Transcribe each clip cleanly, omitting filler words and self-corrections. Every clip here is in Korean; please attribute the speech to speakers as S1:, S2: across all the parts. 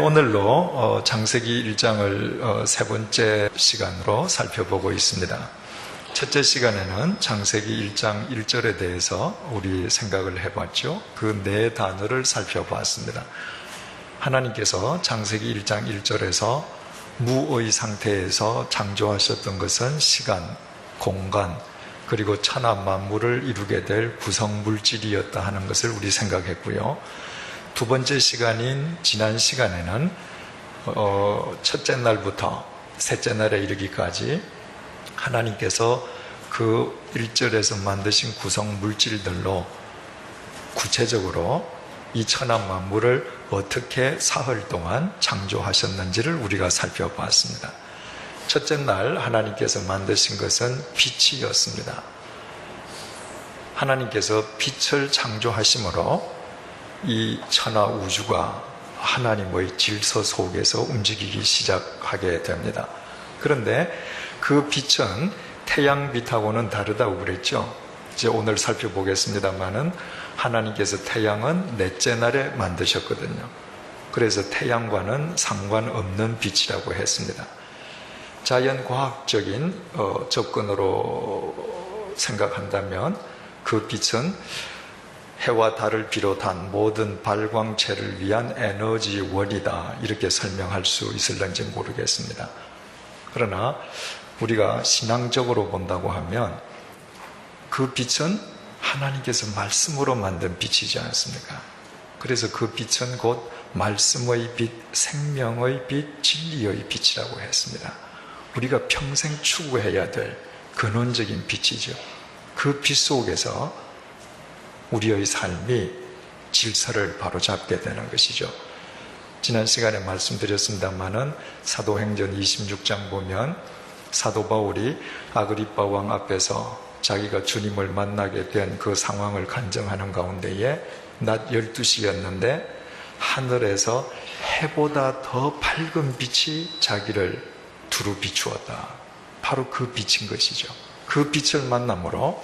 S1: 오늘로 창세기 1장을 세 번째 시간으로 살펴보고 있습니다. 첫째 시간에는 창세기 1장 1절에 대해서 우리 생각을 해봤죠. 그 네 단어를 살펴봤습니다. 하나님께서 창세기 1장 1절에서 무의 상태에서 창조하셨던 것은 시간, 공간, 그리고 천하 만물을 이루게 될 구성물질이었다 하는 것을 우리 생각했고요. 두 번째 시간인 지난 시간에는 첫째 날부터 셋째 날에 이르기까지 하나님께서 그 1절에서 만드신 구성 물질들로 구체적으로 이 천하 만물을 어떻게 사흘 동안 창조하셨는지를 우리가 살펴봤습니다. 첫째 날 하나님께서 만드신 것은 빛이었습니다. 하나님께서 빛을 창조하심으로 이 천하 우주가 하나님의 질서 속에서 움직이기 시작하게 됩니다. 그런데 그 빛은 태양빛하고는 다르다고 그랬죠. 이제 오늘 살펴보겠습니다만은 하나님께서 태양은 넷째 날에 만드셨거든요. 그래서 태양과는 상관없는 빛이라고 했습니다. 자연과학적인 접근으로 생각한다면 그 빛은 해와 달을 비롯한 모든 발광체를 위한 에너지원이다, 이렇게 설명할 수 있을런지 모르겠습니다. 그러나 우리가 신앙적으로 본다고 하면 그 빛은 하나님께서 말씀으로 만든 빛이지 않습니까? 그래서 그 빛은 곧 말씀의 빛, 생명의 빛, 진리의 빛이라고 했습니다. 우리가 평생 추구해야 될 근원적인 빛이죠. 그 빛 속에서 우리의 삶이 질서를 바로잡게 되는 것이죠. 지난 시간에 말씀드렸습니다마는 사도행전 26장 보면 사도 바울이 아그리빠 왕 앞에서 자기가 주님을 만나게 된 그 상황을 간증하는 가운데에 낮 12시였는데 하늘에서 해보다 더 밝은 빛이 자기를 두루 비추었다. 바로 그 빛인 것이죠. 그 빛을 만남으로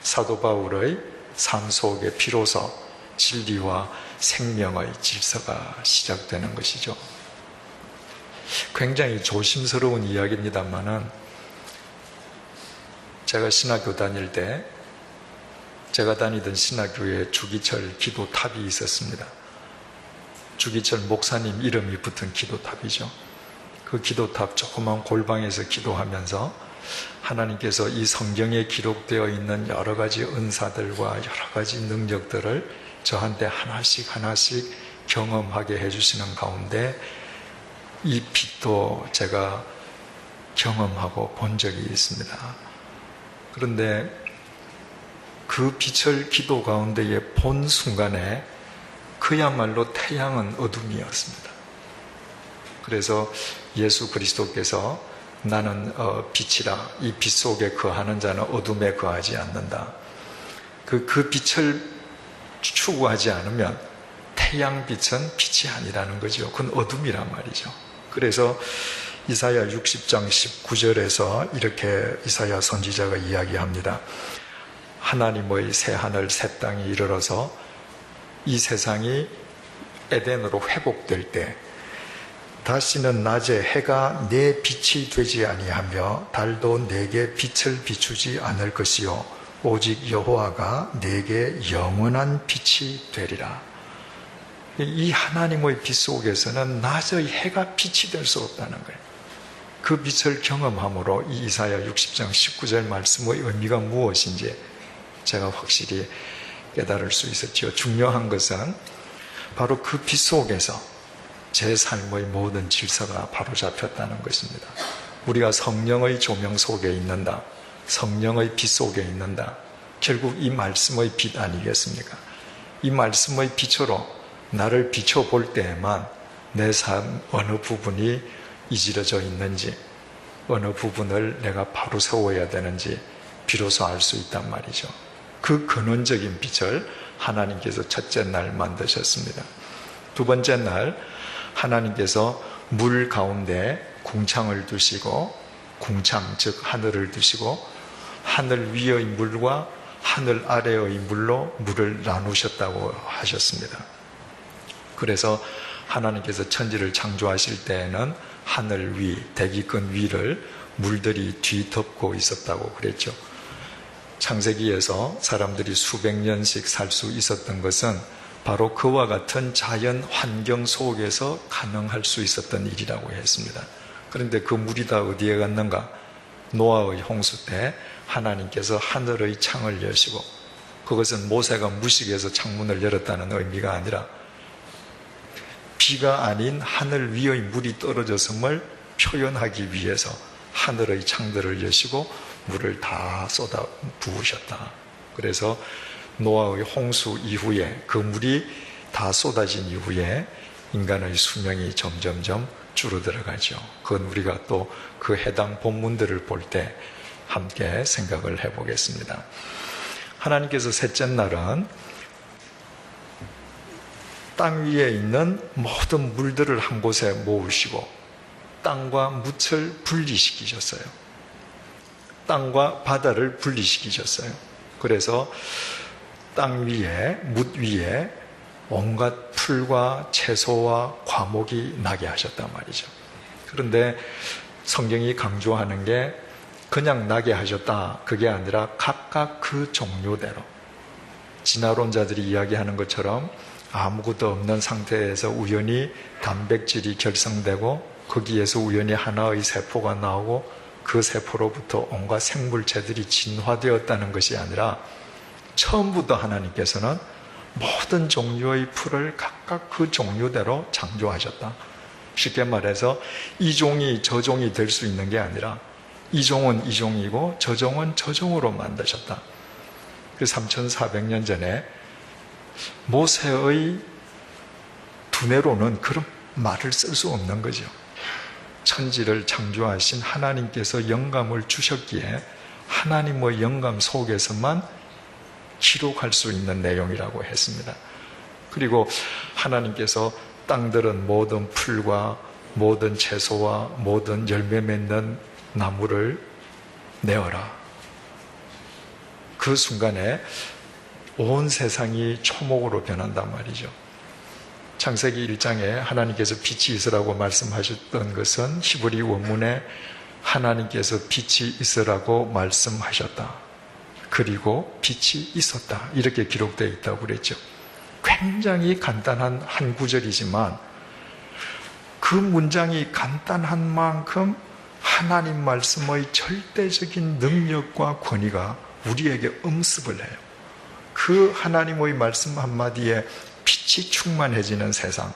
S1: 사도 바울의 삶 속에 비로소 진리와 생명의 질서가 시작되는 것이죠. 굉장히 조심스러운 이야기입니다만은 제가 신학교 다닐 때 제가 다니던 신학교에 주기철 기도탑이 있었습니다. 주기철 목사님 이름이 붙은 기도탑이죠. 그 기도탑 조그만 골방에서 기도하면서 하나님께서 이 성경에 기록되어 있는 여러 가지 은사들과 여러 가지 능력들을 저한테 하나씩 경험하게 해주시는 가운데 이 빛도 제가 경험하고 본 적이 있습니다. 그런데 그 빛을 기도 가운데에 본 순간에 그야말로 태양은 어둠이었습니다. 그래서 예수 그리스도께서 나는 빛이라, 이 빛 속에 거하는 자는 어둠에 거하지 않는다. 그 빛을 추구하지 않으면 태양빛은 빛이 아니라는 거죠. 그건 어둠이란 말이죠. 그래서 이사야 60장 19절에서 이렇게 이사야 선지자가 이야기합니다. 하나님의 새하늘 새 땅이 이르러서 이 세상이 에덴으로 회복될 때 다시는 낮에 해가 내 빛이 되지 아니하며 달도 내게 빛을 비추지 않을 것이요 오직 여호와가 내게 영원한 빛이 되리라. 이 하나님의 빛 속에서는 낮의 해가 빛이 될 수 없다는 거예요. 그 빛을 경험함으로 이 이사야 60장 19절 말씀의 의미가 무엇인지 제가 확실히 깨달을 수 있었죠. 중요한 것은 바로 그 빛 속에서 제 삶의 모든 질서가 바로 잡혔다는 것입니다. 우리가 성령의 조명 속에 있는다. 성령의 빛 속에 있는다. 결국 이 말씀의 빛 아니겠습니까? 이 말씀의 빛으로 나를 비춰볼 때에만 내 삶 어느 부분이 이지러져 있는지, 어느 부분을 내가 바로 세워야 되는지 비로소 알 수 있단 말이죠. 그 근원적인 빛을 하나님께서 첫째 날 만드셨습니다. 두 번째 날 하나님께서 물 가운데 궁창을 두시고, 궁창 즉 하늘을 두시고 하늘 위의 물과 하늘 아래의 물로 물을 나누셨다고 하셨습니다. 그래서 하나님께서 천지를 창조하실 때에는 하늘 위, 대기권 위를 물들이 뒤덮고 있었다고 그랬죠. 창세기에서 사람들이 수백 년씩 살 수 있었던 것은 바로 그와 같은 자연 환경 속에서 가능할 수 있었던 일이라고 했습니다. 그런데 그 물이 다 어디에 갔는가? 노아의 홍수 때 하나님께서 하늘의 창을 여시고, 그것은 모세가 무식해서 창문을 열었다는 의미가 아니라 비가 아닌 하늘 위의 물이 떨어졌음을 표현하기 위해서 하늘의 창들을 여시고 물을 다 쏟아 부으셨다. 그래서 노아의 홍수 이후에 그 물이 다 쏟아진 이후에 인간의 수명이 점점점 줄어들어가죠. 그건 우리가 또 그 해당 본문들을 볼 때 함께 생각을 해보겠습니다. 하나님께서 셋째 날은 땅 위에 있는 모든 물들을 한 곳에 모으시고 땅과 묻을 분리시키셨어요. 땅과 바다를 분리시키셨어요. 그래서 땅 위에, 묻 위에 온갖 풀과 채소와 과목이 나게 하셨단 말이죠. 그런데 성경이 강조하는 게 그냥 나게 하셨다, 그게 아니라 각각 그 종류대로, 진화론자들이 이야기하는 것처럼 아무것도 없는 상태에서 우연히 단백질이 결성되고 거기에서 우연히 하나의 세포가 나오고 그 세포로부터 온갖 생물체들이 진화되었다는 것이 아니라 처음부터 하나님께서는 모든 종류의 풀을 각각 그 종류대로 창조하셨다. 쉽게 말해서 이 종이 저 종이 될 수 있는 게 아니라 이 종은 이 종이고 저 종은 저 종으로 만드셨다. 그 3400년 전에 모세의 두뇌로는 그런 말을 쓸 수 없는 거죠. 천지를 창조하신 하나님께서 영감을 주셨기에 하나님의 영감 속에서만 기록할 수 있는 내용이라고 했습니다. 그리고 하나님께서 땅들은 모든 풀과 모든 채소와 모든 열매 맺는 나무를 내어라. 그 순간에 온 세상이 초목으로 변한단 말이죠. 창세기 1장에 하나님께서 빛이 있으라고 말씀하셨던 것은 히브리 원문에 하나님께서 빛이 있으라고 말씀하셨다. 그리고 빛이 있었다. 이렇게 기록되어 있다고 그랬죠. 굉장히 간단한 한 구절이지만 그 문장이 간단한 만큼 하나님 말씀의 절대적인 능력과 권위가 우리에게 음습을 해요. 그 하나님의 말씀 한마디에 빛이 충만해지는 세상,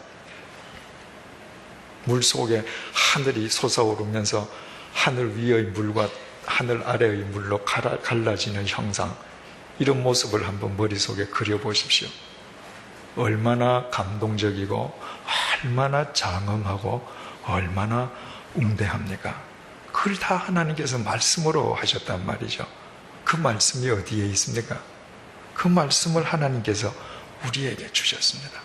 S1: 물 속에 하늘이 솟아오르면서 하늘 위의 물과 하늘 아래의 물로 갈라지는 형상, 이런 모습을 한번 머릿속에 그려보십시오. 얼마나 감동적이고 얼마나 장엄하고 얼마나 웅대합니까? 그걸 다 하나님께서 말씀으로 하셨단 말이죠. 그 말씀이 어디에 있습니까? 그 말씀을 하나님께서 우리에게 주셨습니다.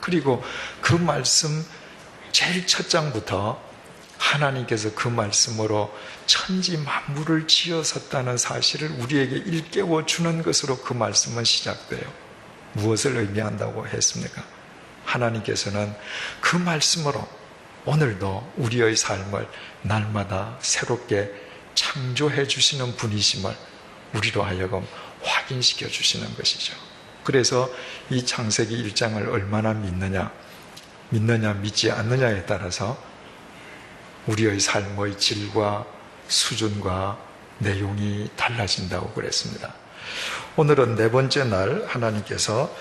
S1: 그리고 그 말씀 제일 첫 장부터 하나님께서 그 말씀으로 천지 만물을 지으셨다는 사실을 우리에게 일깨워 주는 것으로 그 말씀은 시작돼요. 무엇을 의미한다고 했습니까? 하나님께서는 그 말씀으로 오늘도 우리의 삶을 날마다 새롭게 창조해 주시는 분이심을 우리로 하여금 확인시켜 주시는 것이죠. 그래서 이 창세기 1장을 얼마나 믿느냐 믿지 않느냐에 따라서 우리의 삶의 질과 수준과 내용이 달라진다고 그랬습니다. 오늘은 네 번째 날 하나님께서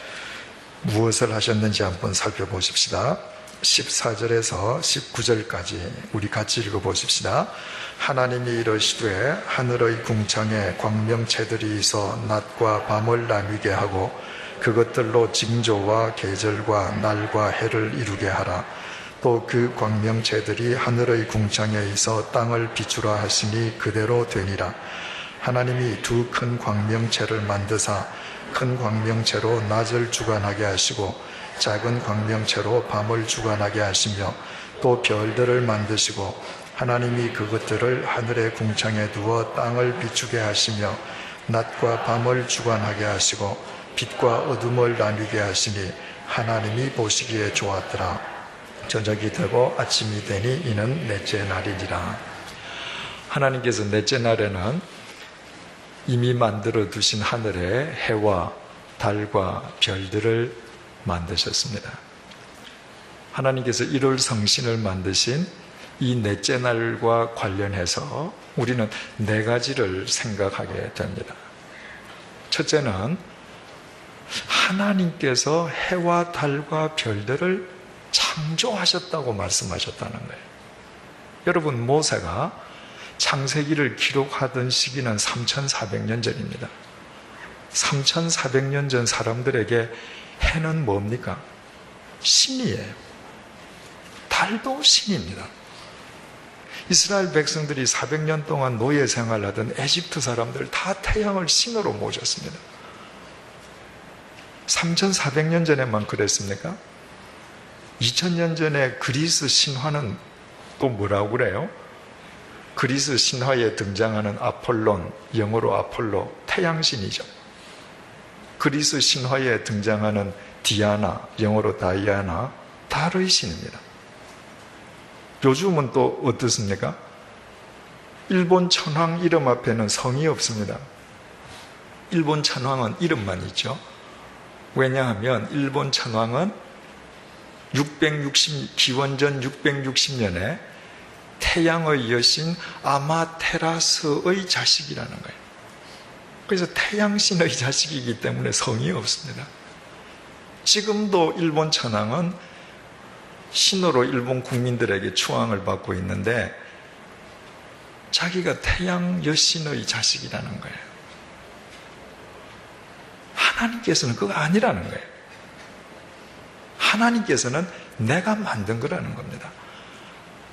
S1: 무엇을 하셨는지 한번 살펴보십시다. 14절에서 19절까지 우리 같이 읽어보십시다. 하나님이 이르시되 하늘의 궁창에 광명체들이 있어 낮과 밤을 나뉘게 하고 그것들로 징조와 계절과 날과 해를 이루게 하라. 또 그 광명체들이 하늘의 궁창에 있어 땅을 비추라 하시니 그대로 되니라. 하나님이 두 큰 광명체를 만드사 큰 광명체로 낮을 주관하게 하시고 작은 광명체로 밤을 주관하게 하시며 또 별들을 만드시고 하나님이 그것들을 하늘의 궁창에 두어 땅을 비추게 하시며 낮과 밤을 주관하게 하시고 빛과 어둠을 나뉘게 하시니 하나님이 보시기에 좋았더라. 저녁이 되고 아침이 되니 이는 넷째 날이니라. 하나님께서 넷째 날에는 이미 만들어 두신 하늘에 해와 달과 별들을 만드셨습니다. 하나님께서 1월 성신을 만드신 이 넷째 날과 관련해서 우리는 네 가지를 생각하게 됩니다. 첫째는 하나님께서 해와 달과 별들을 창조하셨다고 말씀하셨다는 거예요. 여러분, 모세가 창세기를 기록하던 시기는 3400년 전입니다. 3400년 전 사람들에게 해는 뭡니까? 신이에요. 달도 신입니다. 이스라엘 백성들이 400년 동안 노예 생활하던 에집트 사람들 다 태양을 신으로 모셨습니다. 3400년 전에만 그랬습니까? 2000년 전에 그리스 신화는 또 뭐라고 그래요? 그리스 신화에 등장하는 아폴론, 영어로 아폴로, 태양신이죠. 그리스 신화에 등장하는 디아나, 영어로 다이아나, 달의 신입니다. 요즘은 또 어떻습니까? 일본 천황 이름 앞에는 성이 없습니다. 일본 천황은 이름만 있죠. 왜냐하면 일본 천황은 기원전 660년에 태양의 여신 아마테라스의 자식이라는 거예요. 그래서 태양신의 자식이기 때문에 성이 없습니다. 지금도 일본 천황은 신으로 일본 국민들에게 추앙을 받고 있는데 자기가 태양 여신의 자식이라는 거예요. 하나님께서는 그거 아니라는 거예요. 하나님께서는 내가 만든 거라는 겁니다.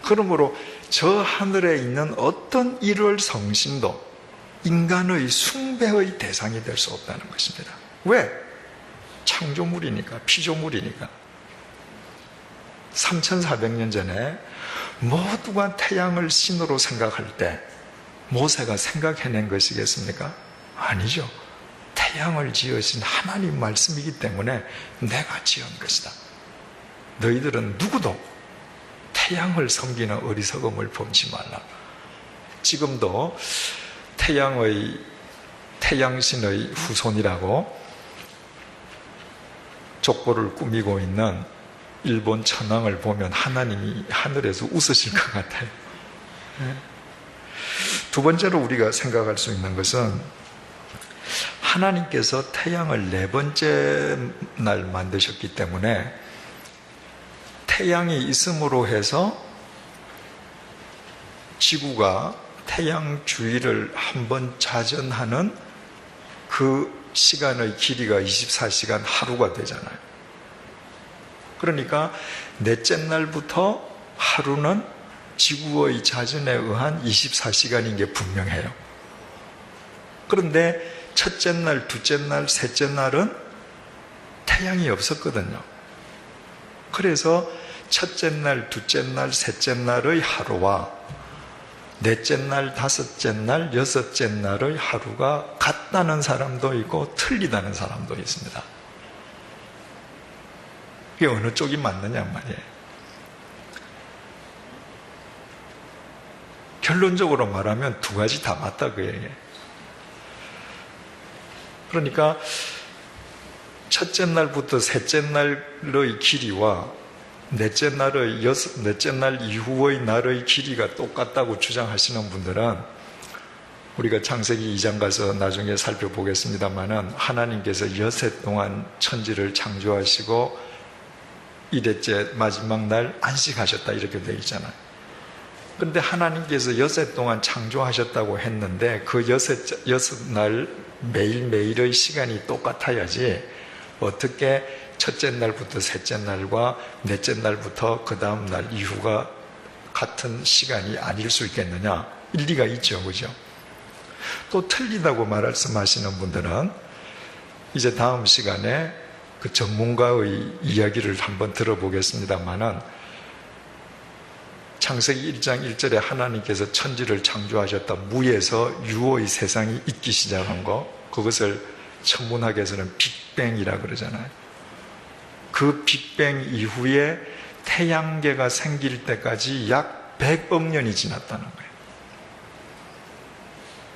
S1: 그러므로 저 하늘에 있는 어떤 1월 성신도 인간의 숭배의 대상이 될 수 없다는 것입니다. 왜? 창조물이니까, 피조물이니까. 3400년 전에 모두가 태양을 신으로 생각할 때 모세가 생각해낸 것이겠습니까? 아니죠. 태양을 지으신 하나님 말씀이기 때문에 내가 지은 것이다. 너희들은 누구도 태양을 섬기는 어리석음을 범치 말라. 지금도 태양신의 후손이라고 족보를 꾸미고 있는 일본 천황을 보면 하나님이 하늘에서 웃으실 것 같아요. 두 번째로 우리가 생각할 수 있는 것은 하나님께서 태양을 네 번째 날 만드셨기 때문에 태양이 있음으로 해서 지구가 태양 주위를 한번 자전하는 그 시간의 길이가 24시간 하루가 되잖아요. 그러니까 넷째 날부터 하루는 지구의 자전에 의한 24시간인 게 분명해요. 그런데 첫째 날, 둘째 날, 셋째 날은 태양이 없었거든요. 그래서 첫째 날, 둘째 날, 셋째 날의 하루와 넷째 날, 다섯째 날, 여섯째 날의 하루가 같다는 사람도 있고 틀리다는 사람도 있습니다. 이게 어느 쪽이 맞느냐 말이에요. 결론적으로 말하면 두 가지 다 맞다 그 얘기예요. 그러니까 첫째 날부터 셋째 날의 길이와 넷째 날 이후의 날의 길이가 똑같다고 주장하시는 분들은 우리가 창세기 2장 가서 나중에 살펴보겠습니다만은 하나님께서 여섯 동안 천지를 창조하시고 이랬째 마지막 날 안식하셨다 이렇게 되어 있잖아요. 그런데 하나님께서 여섯 동안 창조하셨다고 했는데 그 여섯 날 매일매일의 시간이 똑같아야지 어떻게 첫째 날부터 셋째 날과 넷째 날부터 그 다음 날 이후가 같은 시간이 아닐 수 있겠느냐? 일리가 있죠, 그죠? 또 틀리다고 말씀하시는 분들은 이제 다음 시간에 그 전문가의 이야기를 한번 들어보겠습니다만은 창세기 1장 1절에 하나님께서 천지를 창조하셨다. 무에서 유의 세상이 있기 시작한 거, 그것을 천문학에서는 빅뱅이라 그러잖아요. 그 빅뱅 이후에 태양계가 생길 때까지 약 100억 년이 지났다는 거예요.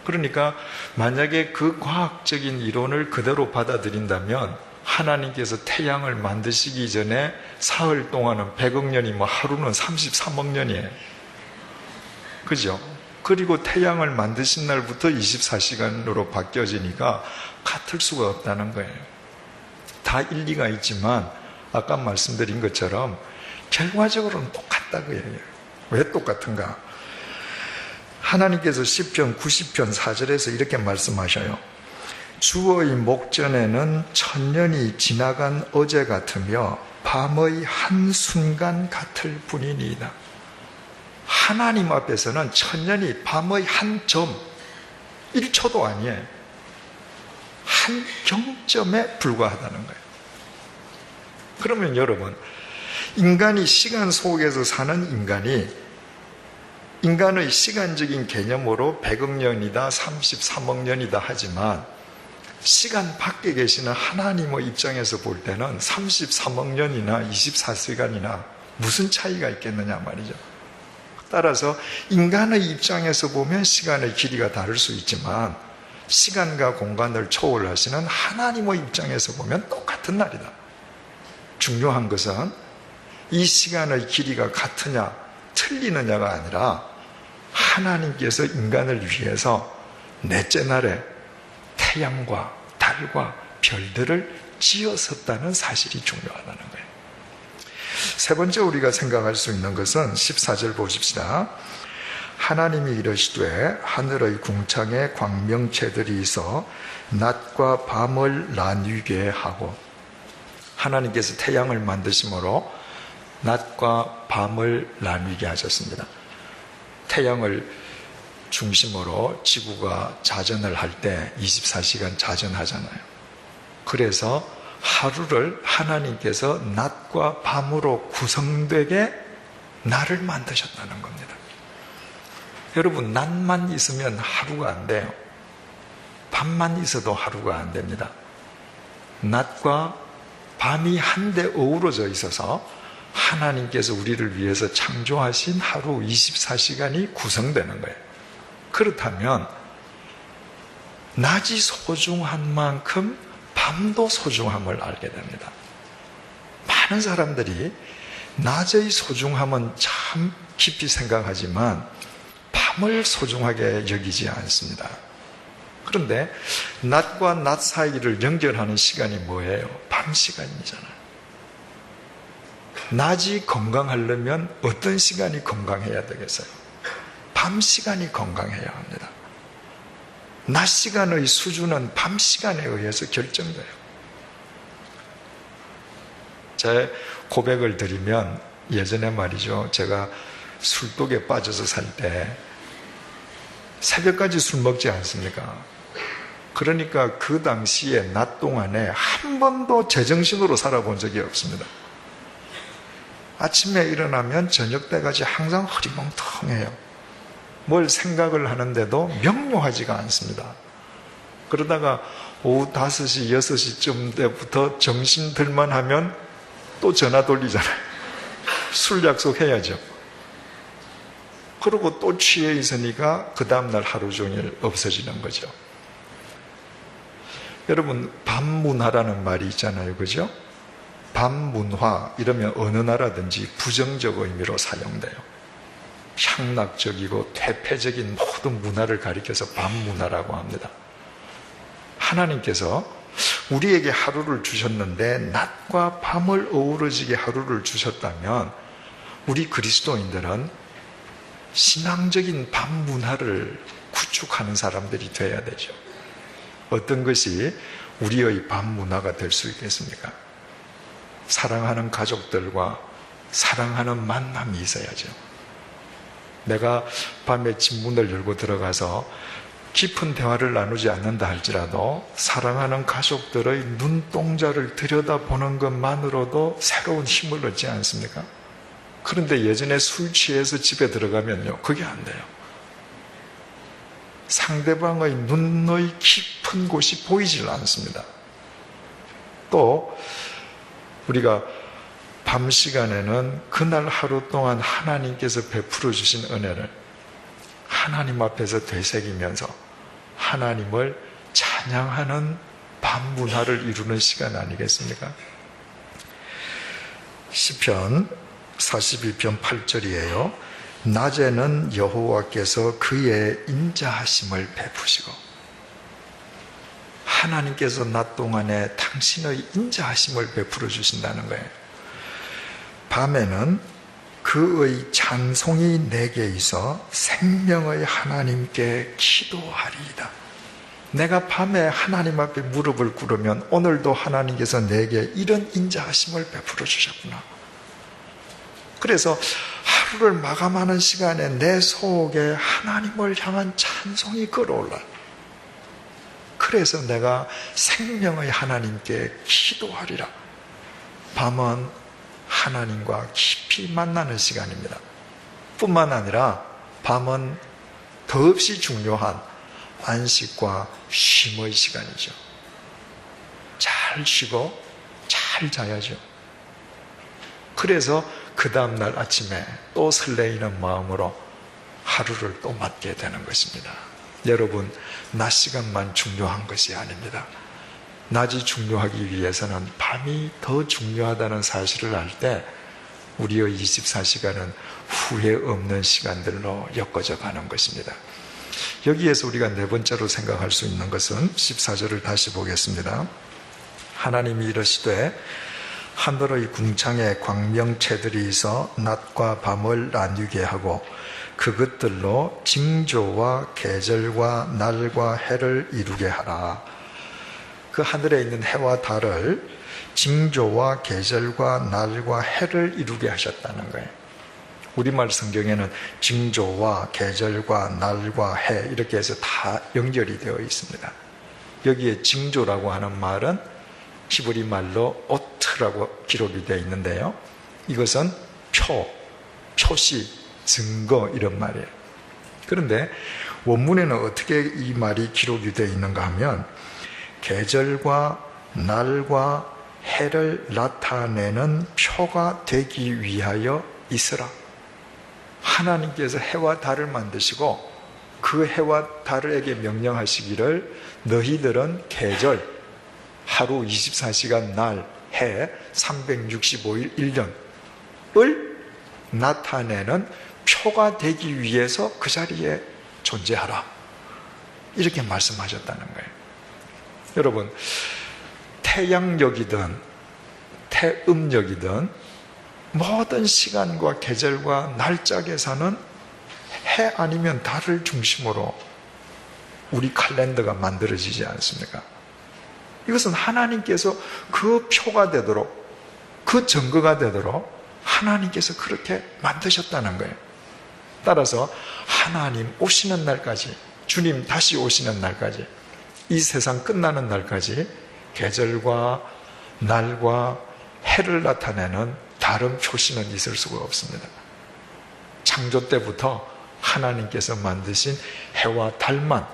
S1: 그러니까 만약에 그 과학적인 이론을 그대로 받아들인다면 하나님께서 태양을 만드시기 전에 사흘 동안은 100억 년이 하루는 33억 년이에요. 그죠? 그리고 태양을 만드신 날부터 24시간으로 바뀌어지니까 같을 수가 없다는 거예요. 다 일리가 있지만 아까 말씀드린 것처럼 결과적으로는 똑같다고요. 왜 똑같은가? 하나님께서 시편 90편 4절에서 이렇게 말씀하셔요. 주의 목전에는 천년이 지나간 어제 같으며 밤의 한순간 같을 뿐이니이다. 하나님 앞에서는 천년이 밤의 한 점, 1초도 아니에요. 한 경점에 불과하다는 거예요. 그러면 여러분, 인간이 시간 속에서 사는 인간의 시간적인 개념으로 100억 년이다, 33억 년이다 하지만 시간 밖에 계시는 하나님의 입장에서 볼 때는 33억 년이나 24시간이나 무슨 차이가 있겠느냐 말이죠. 따라서 인간의 입장에서 보면 시간의 길이가 다를 수 있지만 시간과 공간을 초월하시는 하나님의 입장에서 보면 똑같은 날이다. 중요한 것은 이 시간의 길이가 같으냐 틀리느냐가 아니라 하나님께서 인간을 위해서 넷째 날에 태양과 달과 별들을 지었었다는 사실이 중요하다는 거예요. 세 번째 우리가 생각할 수 있는 것은 14절 보십시다. 하나님이 이르시되 하늘의 궁창에 광명체들이 있어 낮과 밤을 나뉘게 하고, 하나님께서 태양을 만드심으로 낮과 밤을 나뉘게 하셨습니다. 태양을 중심으로 지구가 자전을 할 때 24시간 자전하잖아요. 그래서 하루를 하나님께서 낮과 밤으로 구성되게 날을 만드셨다는 겁니다. 여러분, 낮만 있으면 하루가 안 돼요. 밤만 있어도 하루가 안 됩니다. 낮과 밤이 한데 어우러져 있어서 하나님께서 우리를 위해서 창조하신 하루 24시간이 구성되는 거예요. 그렇다면 낮이 소중한 만큼 밤도 소중함을 알게 됩니다. 많은 사람들이 낮의 소중함은 참 깊이 생각하지만 밤을 소중하게 여기지 않습니다. 그런데 낮과 낮 사이를 연결하는 시간이 뭐예요? 밤 시간이잖아요. 낮이 건강하려면 어떤 시간이 건강해야 되겠어요? 밤 시간이 건강해야 합니다. 낮 시간의 수준은 밤 시간에 의해서 결정돼요. 제 고백을 드리면 예전에 말이죠, 제가 술독에 빠져서 살 때 새벽까지 술 먹지 않습니까? 그러니까 그 당시에 낮 동안에 한 번도 제정신으로 살아본 적이 없습니다. 아침에 일어나면 저녁 때까지 항상 흐리멍텅해요. 뭘 생각을 하는데도 명료하지가 않습니다. 그러다가 오후 5시, 6시쯤 때부터 정신 들만 하면 또 전화 돌리잖아요. 술 약속해야죠. 그리고 또 취해 있으니까 그 다음날 하루 종일 없어지는 거죠. 여러분, 밤문화라는 말이 있잖아요. 그죠? 밤문화 이러면 어느 나라든지 부정적 의미로 사용돼요. 향락적이고 퇴폐적인 모든 문화를 가리켜서 밤문화라고 합니다. 하나님께서 우리에게 하루를 주셨는데 낮과 밤을 어우러지게 하루를 주셨다면 우리 그리스도인들은 신앙적인 밤문화를 구축하는 사람들이 되어야 되죠. 어떤 것이 우리의 밤문화가 될 수 있겠습니까? 사랑하는 가족들과 사랑하는 만남이 있어야죠. 내가 밤에 집문을 열고 들어가서 깊은 대화를 나누지 않는다 할지라도 사랑하는 가족들의 눈동자를 들여다보는 것만으로도 새로운 힘을 얻지 않습니까? 그런데 예전에 술 취해서 집에 들어가면요, 그게 안 돼요. 상대방의 눈의 깊은 곳이 보이질 않습니다. 또 우리가 밤 시간에는 그날 하루 동안 하나님께서 베풀어 주신 은혜를 하나님 앞에서 되새기면서 하나님을 찬양하는 밤 문화를 이루는 시간 아니겠습니까? 시편 42편 8절이에요. 낮에는 여호와께서 그의 인자하심을 베푸시고, 하나님께서 낮 동안에 당신의 인자하심을 베풀어 주신다는 거예요. 밤에는 그의 찬송이 내게 있어 생명의 하나님께 기도하리이다. 내가 밤에 하나님 앞에 무릎을 꿇으면 오늘도 하나님께서 내게 이런 인자하심을 베풀어 주셨구나. 그래서 하루를 마감하는 시간에 내 속에 하나님을 향한 찬송이 끌어올라. 그래서 내가 생명의 하나님께 기도하리라. 밤은 하나님과 깊이 만나는 시간입니다. 뿐만 아니라 밤은 더없이 중요한 안식과 쉼의 시간이죠. 잘 쉬고 잘 자야죠. 그래서 그 다음날 아침에 또 설레이는 마음으로 하루를 또 맞게 되는 것입니다. 여러분, 낮 시간만 중요한 것이 아닙니다. 낮이 중요하기 위해서는 밤이 더 중요하다는 사실을 알 때 우리의 24시간은 후회 없는 시간들로 엮어져 가는 것입니다. 여기에서 우리가 네 번째로 생각할 수 있는 것은 14절을 다시 보겠습니다. 하나님이 이르시되 하늘의 궁창에 광명체들이 있어 낮과 밤을 나뉘게 하고 그것들로 징조와 계절과 날과 해를 이루게 하라. 그 하늘에 있는 해와 달을 징조와 계절과 날과 해를 이루게 하셨다는 거예요. 우리말 성경에는 징조와 계절과 날과 해 이렇게 해서 다 연결이 되어 있습니다. 여기에 징조라고 하는 말은 히브리 말로 오트라고 기록이 되어 있는데요. 이것은 표시, 증거 이런 말이에요. 그런데 원문에는 어떻게 이 말이 기록이 되어 있는가 하면 계절과 날과 해를 나타내는 표가 되기 위하여 있으라. 하나님께서 해와 달을 만드시고 그 해와 달에게 명령하시기를 너희들은 계절, 하루 24시간 날, 해, 365일 1년을 나타내는 표가 되기 위해서 그 자리에 존재하라. 이렇게 말씀하셨다는 거예요. 여러분, 태양력이든 태음력이든 모든 시간과 계절과 날짜 계산은 해 아니면 달을 중심으로 우리 칼렌더가 만들어지지 않습니까? 이것은 하나님께서 그 표가 되도록, 그 증거가 되도록 하나님께서 그렇게 만드셨다는 거예요. 따라서 하나님 오시는 날까지, 주님 다시 오시는 날까지, 이 세상 끝나는 날까지 계절과 날과 해를 나타내는 다른 표시는 있을 수가 없습니다. 창조 때부터 하나님께서 만드신 해와 달만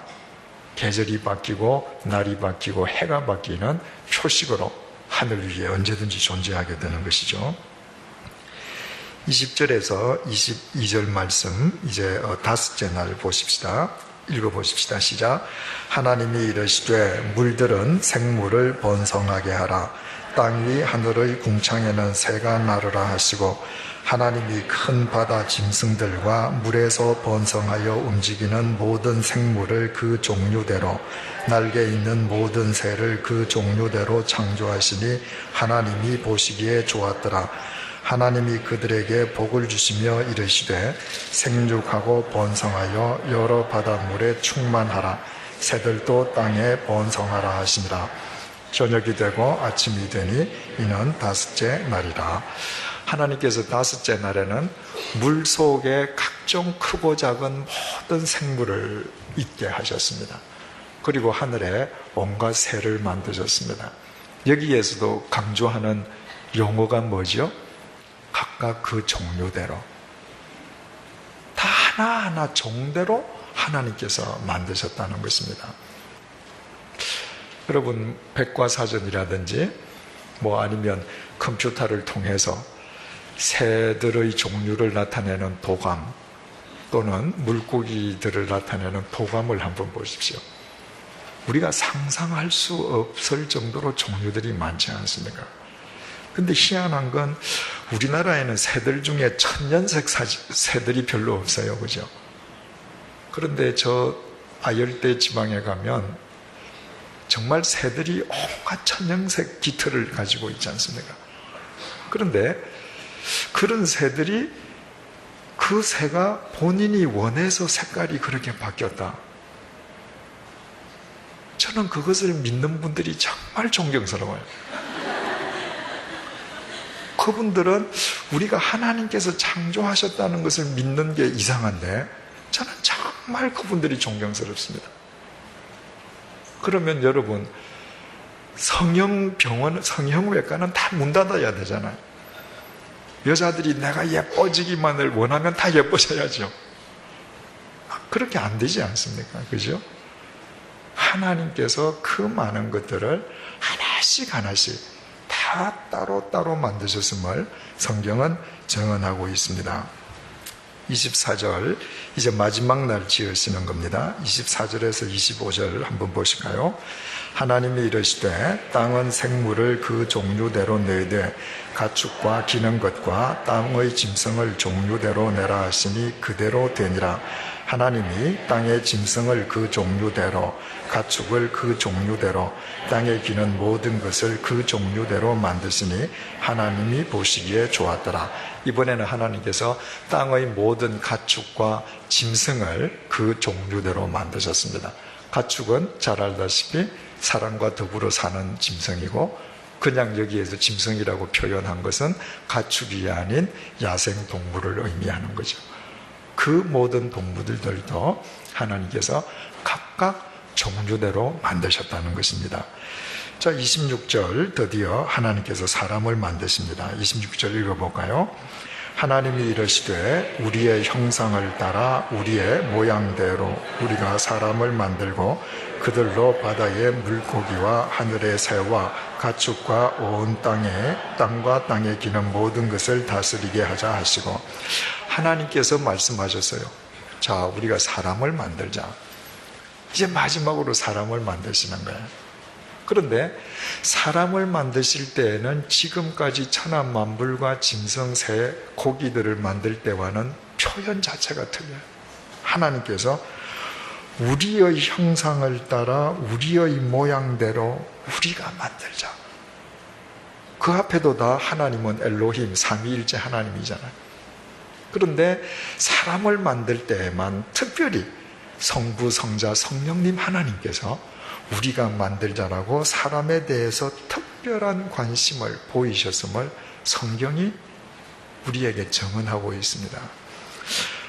S1: 계절이 바뀌고 날이 바뀌고 해가 바뀌는 표식으로 하늘 위에 언제든지 존재하게 되는 것이죠. 20절에서 22절 말씀, 이제 다섯째 날 보십시다. 읽어보십시다. 시작. 하나님이 이르시되 물들은 생물을 번성하게 하라. 땅 위 하늘의 궁창에는 새가 나르라 하시고 하나님이 큰 바다 짐승들과 물에서 번성하여 움직이는 모든 생물을 그 종류대로 날개 있는 모든 새를 그 종류대로 창조하시니 하나님이 보시기에 좋았더라. 하나님이 그들에게 복을 주시며 이르시되 생육하고 번성하여 여러 바닷물에 충만하라. 새들도 땅에 번성하라 하시니라. 저녁이 되고 아침이 되니 이는 다섯째 날이라. 하나님께서 다섯째 날에는 물 속에 각종 크고 작은 모든 생물을 있게 하셨습니다. 그리고 하늘에 온갖 새를 만드셨습니다. 여기에서도 강조하는 용어가 뭐죠? 각각 그 종류대로, 다 하나하나 종대로 하나님께서 만드셨다는 것입니다. 여러분, 백과사전이라든지 아니면 컴퓨터를 통해서 새들의 종류를 나타내는 도감 또는 물고기들을 나타내는 도감을 한번 보십시오. 우리가 상상할 수 없을 정도로 종류들이 많지 않습니까? 근데 희한한 건 우리나라에는 새들 중에 천연색 새들이 별로 없어요. 그죠? 그런데 저 아열대 지방에 가면 정말 새들이 온갖 천연색 깃털을 가지고 있지 않습니까? 그런데 그런 새들이 그 새가 본인이 원해서 색깔이 그렇게 바뀌었다. 저는 그것을 믿는 분들이 정말 존경스러워요. 그분들은 우리가 하나님께서 창조하셨다는 것을 믿는 게 이상한데 저는 정말 그분들이 존경스럽습니다. 그러면 여러분, 성형병원, 성형외과는 다 문 닫아야 되잖아요. 여자들이 내가 예뻐지기만을 원하면 다 예뻐져야죠. 그렇게 안 되지 않습니까? 그죠? 하나님께서 그 많은 것들을 하나씩 하나씩 다 따로따로 만드셨음을 성경은 증언하고 있습니다. 24절, 이제 마지막 날 지으시는 겁니다. 24절에서 25절 한번 보실까요? 하나님이 이르시되 땅은 생물을 그 종류대로 내되 가축과 기는 것과 땅의 짐승을 종류대로 내라 하시니 그대로 되니라. 하나님이 땅의 짐승을 그 종류대로, 가축을 그 종류대로, 땅에 기는 모든 것을 그 종류대로 만드시니 하나님이 보시기에 좋았더라. 이번에는 하나님께서 땅의 모든 가축과 짐승을 그 종류대로 만드셨습니다. 가축은 잘 알다시피 사람과 더불어 사는 짐승이고, 그냥 여기에서 짐승이라고 표현한 것은 가축이 아닌 야생 동물을 의미하는 거죠. 그 모든 동물들도 하나님께서 각각 종류대로 만드셨다는 것입니다. 자, 26절 드디어 하나님께서 사람을 만드십니다. 26절 읽어볼까요? 하나님이 이르시되 우리의 형상을 따라 우리의 모양대로 우리가 사람을 만들고 그들로 바다의 물고기와 하늘의 새와 가축과 온 땅과 땅에 기는 모든 것을 다스리게 하자 하시고, 하나님께서 말씀하셨어요. 자, 우리가 사람을 만들자. 이제 마지막으로 사람을 만드시는 거예요. 그런데 사람을 만드실 때에는 지금까지 천하 만물과 짐승, 새, 고기들을 만들 때와는 표현 자체가 틀려요. 하나님께서 우리의 형상을 따라 우리의 모양대로 우리가 만들자. 그 앞에도 다 하나님은 엘로힘, 삼위일체 하나님이잖아요. 그런데 사람을 만들 때에만 특별히 성부, 성자, 성령님 하나님께서 우리가 만들자라고 사람에 대해서 특별한 관심을 보이셨음을 성경이 우리에게 증언하고 있습니다.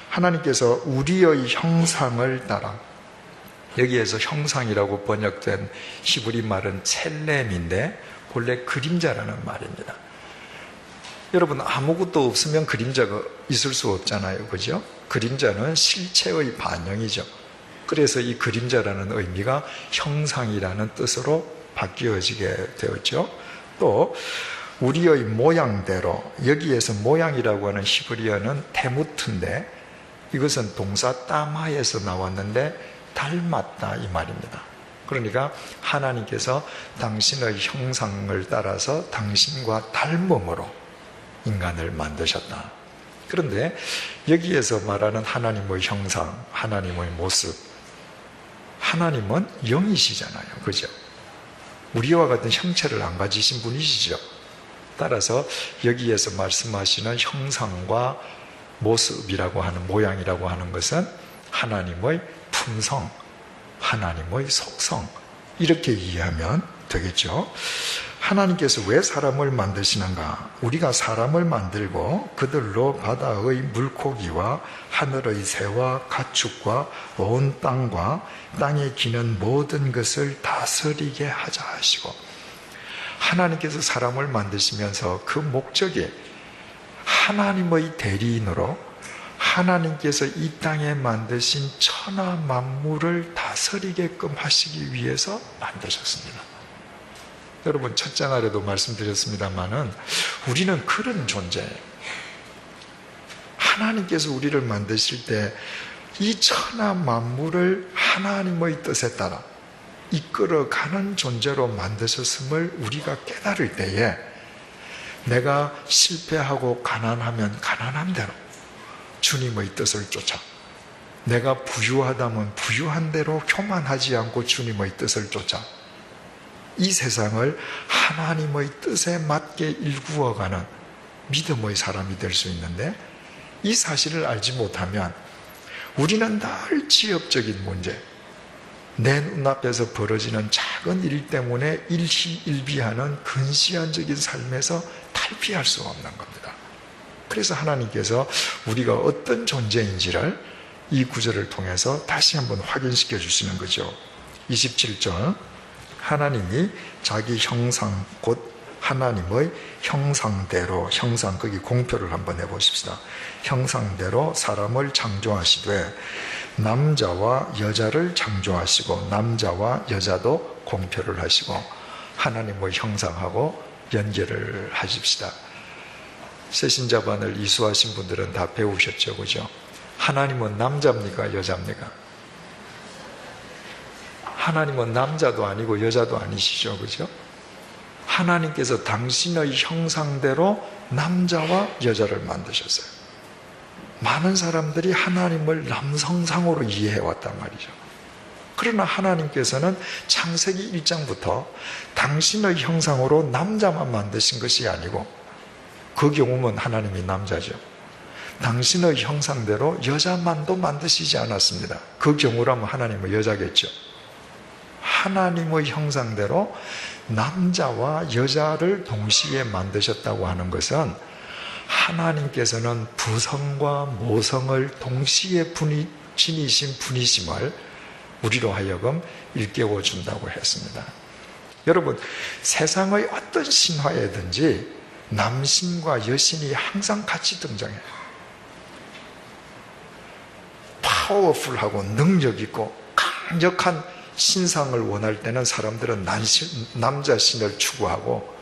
S1: 하나님께서 우리의 형상을 따라, 여기에서 형상이라고 번역된 히브리 말은 첼렘인데 본래 그림자라는 말입니다. 여러분, 아무것도 없으면 그림자가 있을 수 없잖아요. 그죠? 그림자는 실체의 반영이죠. 그래서 이 그림자라는 의미가 형상이라는 뜻으로 바뀌어지게 되었죠. 또 우리의 모양대로, 여기에서 모양이라고 하는 히브리어는 테무트인데 이것은 동사 따마에서 나왔는데 닮았다 이 말입니다. 그러니까 하나님께서 당신의 형상을 따라서 당신과 닮음으로 인간을 만드셨다. 그런데 여기에서 말하는 하나님의 형상, 하나님의 모습, 하나님은 영이시잖아요. 그죠? 우리와 같은 형체를 안 가지신 분이시죠. 따라서 여기에서 말씀하시는 형상과 모습이라고 하는, 모양이라고 하는 것은 하나님의 품성, 하나님의 속성, 이렇게 이해하면 되겠죠. 하나님께서 왜 사람을 만드시는가? 우리가 사람을 만들고 그들로 바다의 물고기와 하늘의 새와 가축과 온 땅과 땅에 기는 모든 것을 다스리게 하자 하시고, 하나님께서 사람을 만드시면서 그 목적이 하나님의 대리인으로 하나님께서 이 땅에 만드신 천하 만물을 다스리게끔 하시기 위해서 만드셨습니다. 여러분 첫째 날에도 말씀드렸습니다마는 우리는 그런 존재예요. 하나님께서 우리를 만드실 때 이 천하 만물을 하나님의 뜻에 따라 이끌어가는 존재로 만드셨음을 우리가 깨달을 때에 내가 실패하고 가난하면 가난한 대로 주님의 뜻을 쫓아, 내가 부유하다면 부유한 대로 교만하지 않고 주님의 뜻을 쫓아 이 세상을 하나님의 뜻에 맞게 일구어가는 믿음의 사람이 될 수 있는데, 이 사실을 알지 못하면 우리는 늘 지엽적인 문제, 내 눈앞에서 벌어지는 작은 일 때문에 일희일비하는 근시안적인 삶에서 탈피할 수 없는 겁니다. 그래서 하나님께서 우리가 어떤 존재인지를 이 구절을 통해서 다시 한번 확인시켜 주시는 거죠. 27절, 하나님이 자기 형상 곧 하나님의 형상대로, 형상, 거기 공표를 한번 해보십시다. 형상대로 사람을 창조하시되 남자와 여자를 창조하시고 남자와 여자도 공표를 하시고, 하나님의 형상하고 연결을 하십시다. 새신자반을 이수하신 분들은 다 배우셨죠, 그죠? 하나님은 남자입니까, 여자입니까? 하나님은 남자도 아니고 여자도 아니시죠, 그죠? 하나님께서 당신의 형상대로 남자와 여자를 만드셨어요. 많은 사람들이 하나님을 남성상으로 이해해왔단 말이죠. 그러나 하나님께서는 창세기 1장부터 당신의 형상으로 남자만 만드신 것이 아니고, 그 경우면 하나님이 남자죠. 당신의 형상대로 여자만도 만드시지 않았습니다. 그 경우라면 하나님은 여자겠죠. 하나님의 형상대로 남자와 여자를 동시에 만드셨다고 하는 것은 하나님께서는 부성과 모성을 동시에 지니신 분이심을 우리로 하여금 일깨워 준다고 했습니다. 여러분, 세상의 어떤 신화에든지 남신과 여신이 항상 같이 등장해요. 파워풀하고 능력 있고 강력한 신상을 원할 때는 사람들은 남자 신을 추구하고,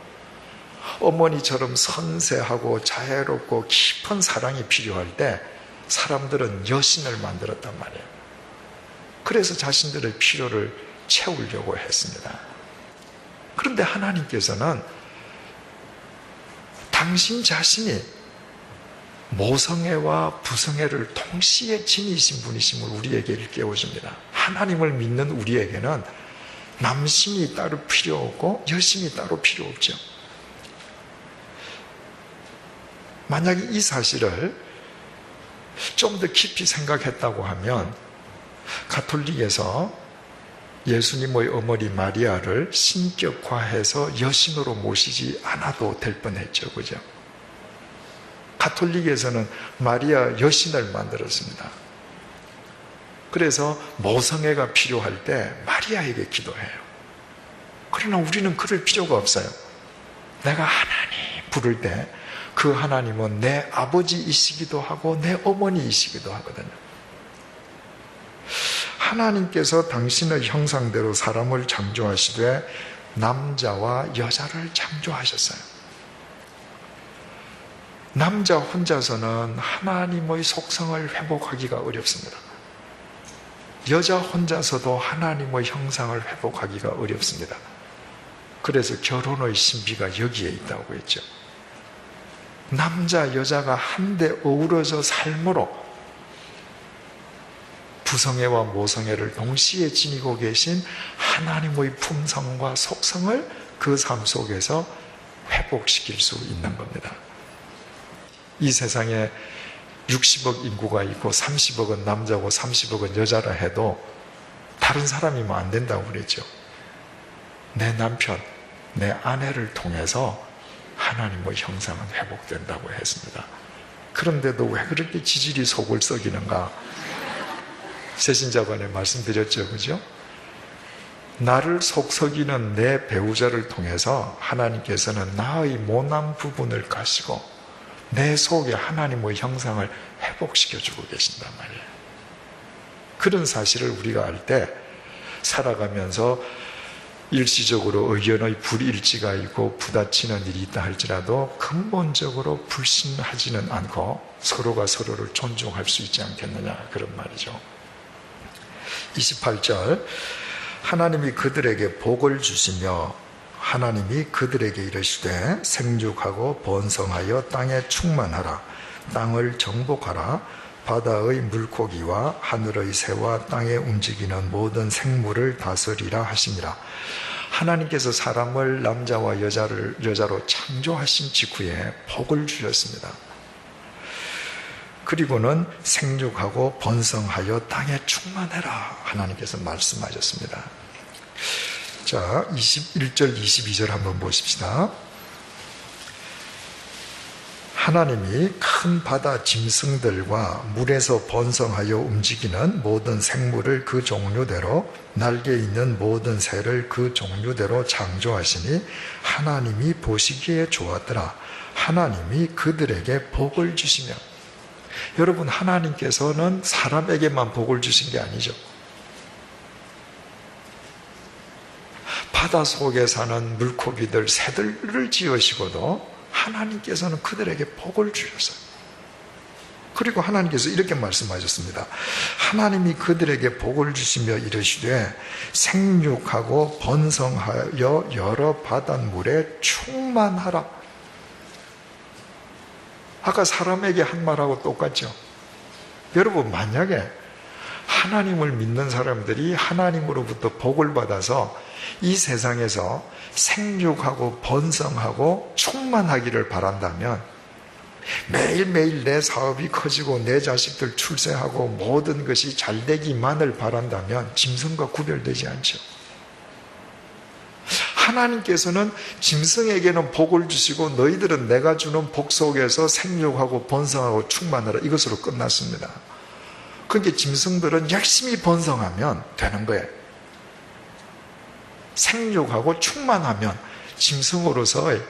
S1: 어머니처럼 선세하고 자애롭고 깊은 사랑이 필요할 때 사람들은 여신을 만들었단 말이에요. 그래서 자신들의 필요를 채우려고 했습니다. 그런데 하나님께서는 당신 자신이 모성애와 부성애를 동시에 지니신 분이심을 우리에게 일깨워줍니다. 하나님을 믿는 우리에게는 남신이 따로 필요 없고 여신이 따로 필요 없죠. 만약에 이 사실을 좀 더 깊이 생각했다고 하면 가톨릭에서 예수님의 어머니 마리아를 신격화해서 여신으로 모시지 않아도 될 뻔했죠, 그죠? 가톨릭에서는 마리아 여신을 만들었습니다. 그래서 모성애가 필요할 때 마리아에게 기도해요. 그러나 우리는 그럴 필요가 없어요. 내가 하나님 부를 때 그 하나님은 내 아버지이시기도 하고 내 어머니이시기도 하거든요. 하나님께서 당신의 형상대로 사람을 창조하시되 남자와 여자를 창조하셨어요. 남자 혼자서는 하나님의 속성을 회복하기가 어렵습니다. 여자 혼자서도 하나님의 형상을 회복하기가 어렵습니다. 그래서 결혼의 신비가 여기에 있다고 했죠. 남자, 여자가 한데 어우러져 삶으로 부성애와 모성애를 동시에 지니고 계신 하나님의 품성과 속성을 그 삶 속에서 회복시킬 수 있는 겁니다. 이 세상에 60억 인구가 있고 30억은 남자고 30억은 여자라 해도 다른 사람이면 안 된다고 그랬죠. 내 남편, 내 아내를 통해서 하나님의 형상은 회복된다고 했습니다. 그런데도 왜 그렇게 지질이 속을 썩이는가? 새신자반에 말씀드렸죠, 그죠? 나를 속썩이는 내 배우자를 통해서 하나님께서는 나의 모난 부분을 가시고 내 속에 하나님의 형상을 회복시켜주고 계신단 말이에요. 그런 사실을 우리가 알 때 살아가면서 일시적으로 의견의 불일치가 있고 부딪히는 일이 있다 할지라도 근본적으로 불신하지는 않고 서로가 서로를 존중할 수 있지 않겠느냐, 그런 말이죠. 28절, 하나님이 그들에게 복을 주시며 하나님이 그들에게 이르시되 생육하고 번성하여 땅에 충만하라. 땅을 정복하라. 바다의 물고기와 하늘의 새와 땅에 움직이는 모든 생물을 다스리라 하시니라. 하나님께서 사람을 남자와 여자로 창조하신 직후에 복을 주셨습니다. 그리고는 생육하고 번성하여 땅에 충만해라 하나님께서 말씀하셨습니다. 자, 21절 22절 한번 보십시다. 하나님이 큰 바다 짐승들과 물에서 번성하여 움직이는 모든 생물을 그 종류대로, 날개 있는 모든 새를 그 종류대로 창조하시니 하나님이 보시기에 좋았더라. 하나님이 그들에게 복을 주시며. 여러분, 하나님께서는 사람에게만 복을 주신 게 아니죠. 바다 속에 사는 물고기들, 새들을 지으시고도 하나님께서는 그들에게 복을 주셨어요. 그리고 하나님께서 이렇게 말씀하셨습니다. 하나님이 그들에게 복을 주시며 이르시되 생육하고 번성하여 여러 바닷물에 충만하라. 아까 사람에게 한 말하고 똑같죠. 여러분, 만약에 하나님을 믿는 사람들이 하나님으로부터 복을 받아서 이 세상에서 생육하고 번성하고 충만하기를 바란다면, 매일매일 내 사업이 커지고 내 자식들 출세하고 모든 것이 잘 되기만을 바란다면 짐승과 구별되지 않죠. 하나님께서는 짐승에게는 복을 주시고 너희들은 내가 주는 복 속에서 생육하고 번성하고 충만하라, 이것으로 끝났습니다. 그러니까 짐승들은 열심히 번성하면 되는 거예요. 생육하고 충만하면 짐승으로서의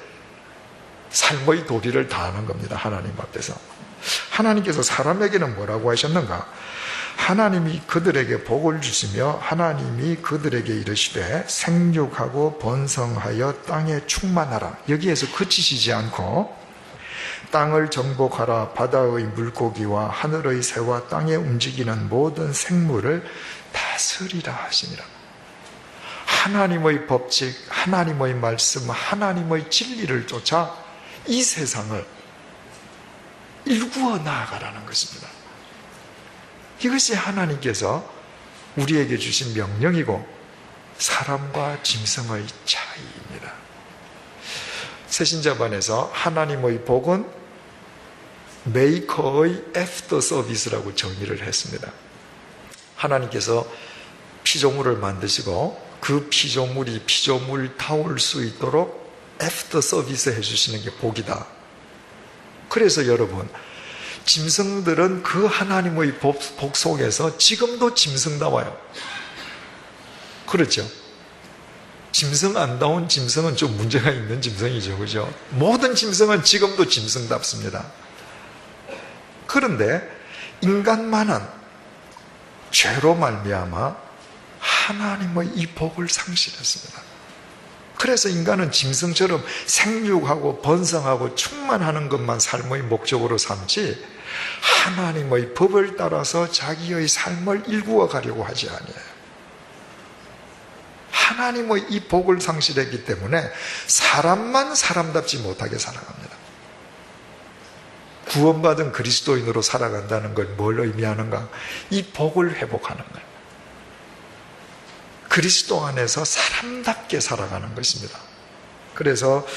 S1: 삶의 도리를 다하는 겁니다. 하나님 앞에서. 하나님께서 사람에게는 뭐라고 하셨는가? 하나님이 그들에게 복을 주시며 하나님이 그들에게 이르시되 생육하고 번성하여 땅에 충만하라. 여기에서 그치시지 않고 땅을 정복하라. 바다의 물고기와 하늘의 새와 땅에 움직이는 모든 생물을 다스리라 하시니라. 하나님의 법칙, 하나님의 말씀, 하나님의 진리를 쫓아 이 세상을 일구어 나아가라는 것입니다. 이것이 하나님께서 우리에게 주신 명령이고 사람과 짐승의 차이입니다. 새신자반에서 하나님의 복은 메이커의 애프터 서비스라고 정의를 했습니다. 하나님께서 피조물을 만드시고 그 피조물이 피조물다울 수 있도록 애프터 서비스 해주시는 게 복이다. 그래서 여러분, 짐승들은 그 하나님의 복 속에서 지금도 짐승다워요. 그렇죠? 짐승 안다운 짐승은 좀 문제가 있는 짐승이죠. 그죠? 모든 짐승은 지금도 짐승답습니다. 그런데 인간만은 죄로 말미암아 하나님의 이 복을 상실했습니다. 그래서 인간은 짐승처럼 생육하고 번성하고 충만하는 것만 삶의 목적으로 삼지 하나님의 법을 따라서 자기의 삶을 일구어 가려고 하지 아니에요. 하나님의 이 복을 상실했기 때문에 사람만 사람답지 못하게 살아갑니다. 구원받은 그리스도인으로 살아간다는 걸 뭘 의미하는가? 이 복을 회복하는 거예요. 그리스도 안에서 사람답게 살아가는 것입니다. 그래서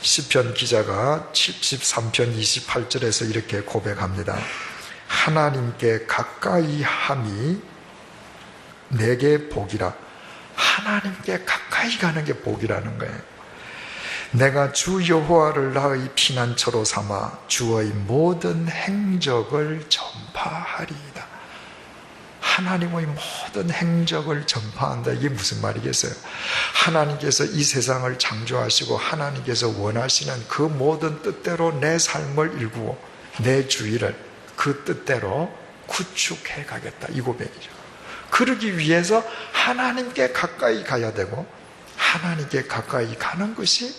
S1: 시편 기자가 73편 28절에서 이렇게 고백합니다. 하나님께 가까이 함이 내게 복이라. 하나님께 가까이 가는 게 복이라는 거예요. 내가 주 여호와를 나의 피난처로 삼아 주의 모든 행적을 전파하리이다. 하나님의 모든 행적을 전파한다. 이게 무슨 말이겠어요? 하나님께서 이 세상을 창조하시고 하나님께서 원하시는 그 모든 뜻대로 내 삶을 일구고 내 주위를 그 뜻대로 구축해 가겠다. 이 고백이죠. 그러기 위해서 하나님께 가까이 가야 되고 하나님께 가까이 가는 것이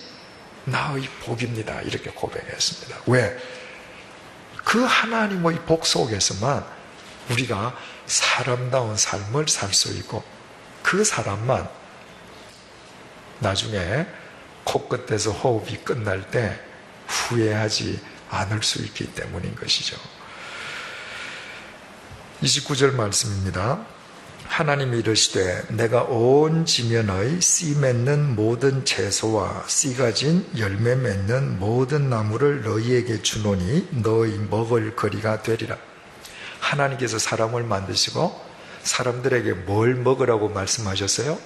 S1: 나의 복입니다. 이렇게 고백했습니다. 왜? 그 하나님의 복 속에서만 우리가 사람다운 삶을 살 수 있고, 그 사람만 나중에 코끝에서 호흡이 끝날 때 후회하지 않을 수 있기 때문인 것이죠. 29절 말씀입니다. 하나님이 이르시되 내가 온 지면의 씨 맺는 모든 채소와 씨가 진 열매 맺는 모든 나무를 너희에게 주노니 너희 먹을 거리가 되리라. 하나님께서 사람을 만드시고 사람들에게 뭘 먹으라고 말씀하셨어요?